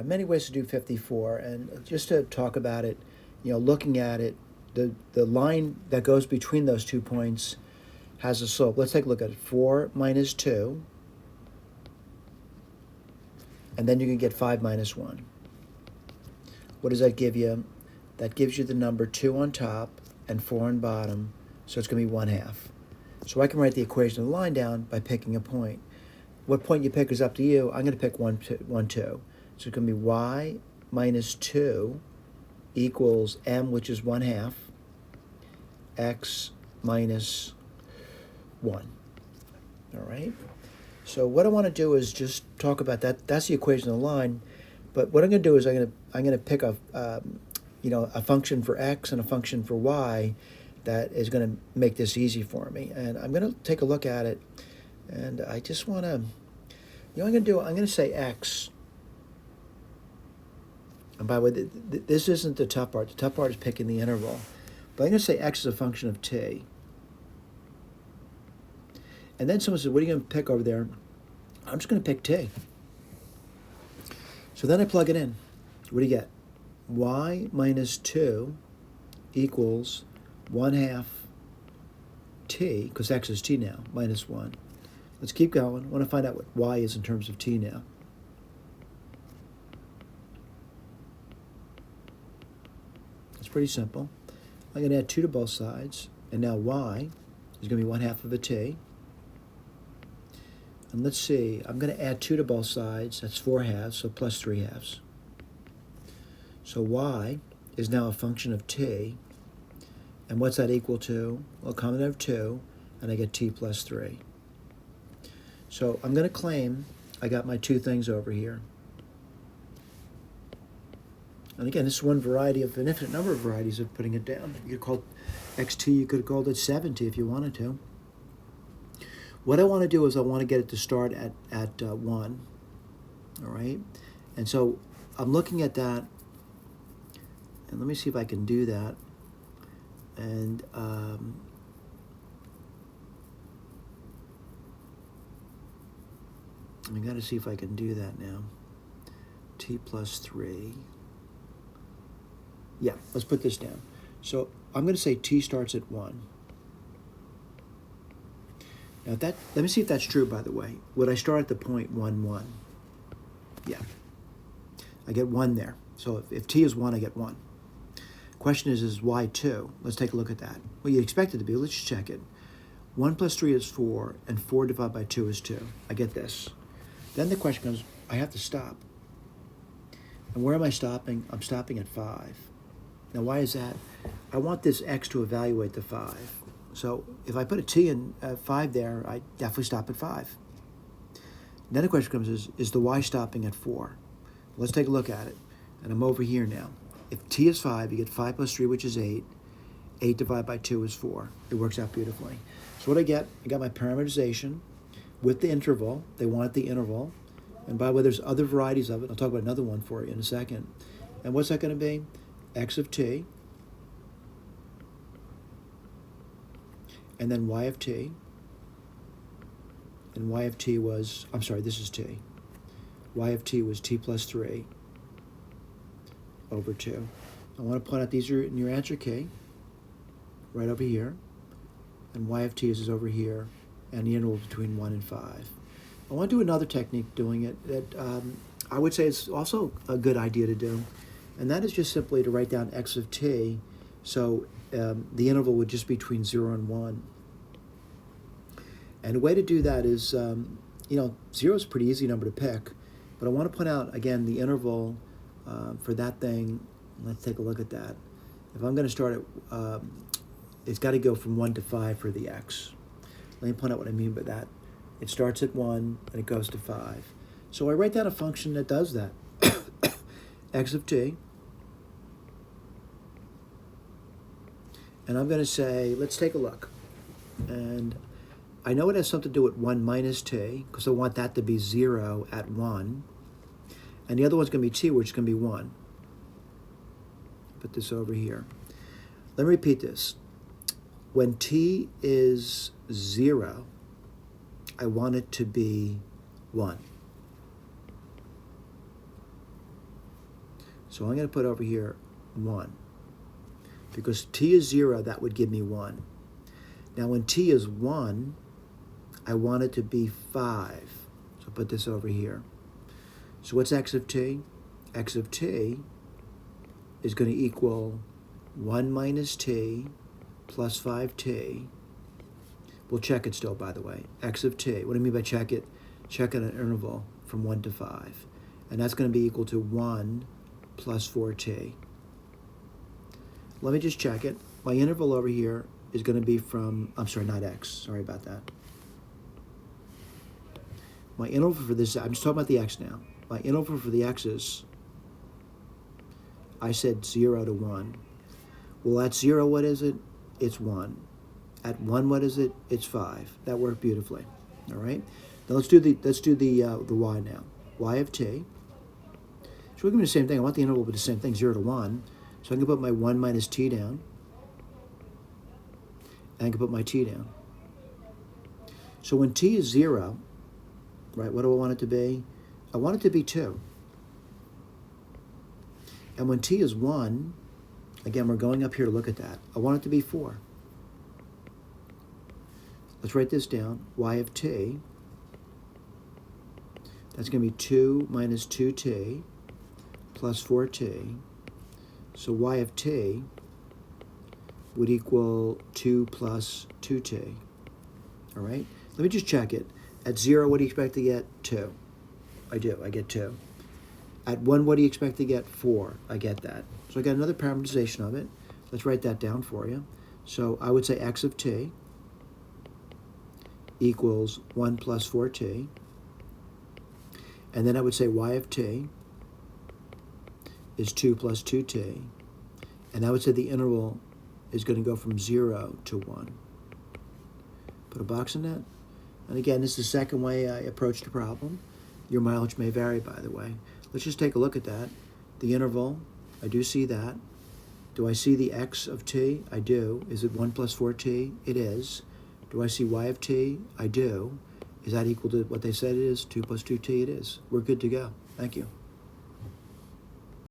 Many ways to do 54, and just to talk about it, looking at it, the line that goes between those 2 points has a slope. Let's take a look at it. 4 minus 2, and then you can get 5 minus 1. What does that give you? That gives you the number 2 on top and 4 on bottom, so it's going to be 1/2. So I can write the equation of the line down by picking a point. What point you pick is up to you. I'm going to pick 1, 2. So it's going to be y minus 2 equals m, which is 1/2, x minus 1. All right? So what I want to do is just talk about that. That's the equation of the line. But what I'm going to do is I'm going to pick a function for x and a function for y that is going to make this easy for me. And I'm going to take a look at it. And I just want to, I'm going to say x. And by the way, this isn't the tough part. The tough part is picking the interval. But I'm going to say x is a function of t. And then someone says, what are you going to pick over there? I'm just going to pick t. So then I plug it in. What do you get? Y minus 2 equals 1/2 t, because x is t now, minus 1. Let's keep going. I want to find out what y is in terms of t now. It's pretty simple. I'm going to add 2 to both sides, and now y is going to be 1/2 of a t. And let's see, I'm going to add 2 to both sides. That's 4/2, so plus 3/2. So y is now a function of t. And what's that equal to? Well, common of 2, and I get t plus 3. So I'm going to claim I got my 2 things over here. And again, this is one variety of an infinite number of varieties of putting it down. You could call it xt, you could have called it 7t if you wanted to. What I want to do is I want to get it to start at 1, all right? And so I'm looking at that, and let me see if I can do that. And I got to see if I can do that now. T plus 3. Yeah, let's put this down. So I'm going to say t starts at 1. Now let me see if that's true, by the way. Would I start at the point 1, 1? Yeah. I get 1 there. So if t is 1, I get 1. Question is y 2? Let's take a look at that. Well, you expect it to be. Let's just check it. 1 plus 3 is 4, and 4 divided by 2 is 2. I get this. Then the question comes, I have to stop. And where am I stopping? I'm stopping at 5. Now, why is that? I want this x to evaluate the 5. So if I put a t in 5 there, I definitely stop at 5. Then the question comes, is the y stopping at 4? Let's take a look at it. And I'm over here now. If t is 5, you get 5 plus 3, which is 8. 8 divided by 2 is 4. It works out beautifully. So what I got my parameterization with the interval. They wanted the interval. And by the way, there's other varieties of it. I'll talk about another one for you in a second. And what's that going to be? X of t. And then y of t. And y of t was, I'm sorry, this is t. Y of t was t plus 3 over 2. I want to point out these are in your answer key, right over here. And y of t is over here, and the interval between 1 and 5. I want to do another technique doing it that I would say is also a good idea to do. And that is just simply to write down x of t, so the interval would just be between 0 and 1. And a way to do that is, 0 is a pretty easy number to pick, but I want to point out, again, the interval for that thing. Let's take a look at that. If I'm going to start at, it's got to go from 1 to 5 for the x. Let me point out what I mean by that. It starts at 1 and it goes to 5. So I write down a function that does that. X of t. And I'm going to say, let's take a look. And I know it has something to do with 1 minus t, because I want that to be 0 at 1. And the other one's going to be t, which is going to be 1. Put this over here. Let me repeat this. When t is 0, I want it to be 1. So I'm going to put over here 1. Because t is 0, that would give me 1. Now when t is 1, I want it to be 5. So put this over here. So what's x of t? X of t is going to equal 1 minus t plus 5t. We'll check it still, by the way. X of t. What do I mean by check it? Check at an interval from 1 to 5. And that's going to be equal to 1 plus 4t. Let me just check it. My interval over here is going to be from, I'm sorry, not x. Sorry about that. My interval for this, I'm just talking about the x now. My interval for the x's, I said 0 to 1. Well, at 0, what is it? It's 1. At 1, what is it? It's 5. That worked beautifully. All right. Now let's do the y now. Y of t. So we're going to do the same thing. I want the interval to be the same thing, 0 to 1. So I can put my 1 minus t down. And I can put my t down. So when t is 0, right, what do I want it to be? I want it to be 2. And when t is 1, again, we're going up here to look at that. I want it to be 4. Let's write this down. Y of t, that's going to be 2 minus 2t plus 4t. So y of t would equal 2 plus 2t. All right? Let me just check it. At 0, what do you expect to get? 2. I do. I get 2. At 1, what do you expect to get? 4. I get that. So I got another parameterization of it. Let's write that down for you. So I would say x of t equals 1 plus 4t. And then I would say y of t is 2 plus 2t. And I would say the interval is going to go from 0 to 1. Put a box in that. And again, this is the second way I approached the problem. Your mileage may vary, by the way. Let's just take a look at that. The interval, I do see that. Do I see the x of t? I do. Is it 1 plus 4t? It is. Do I see y of t? I do. Is that equal to what they said it is? 2 plus 2t? It is. We're good to go. Thank you.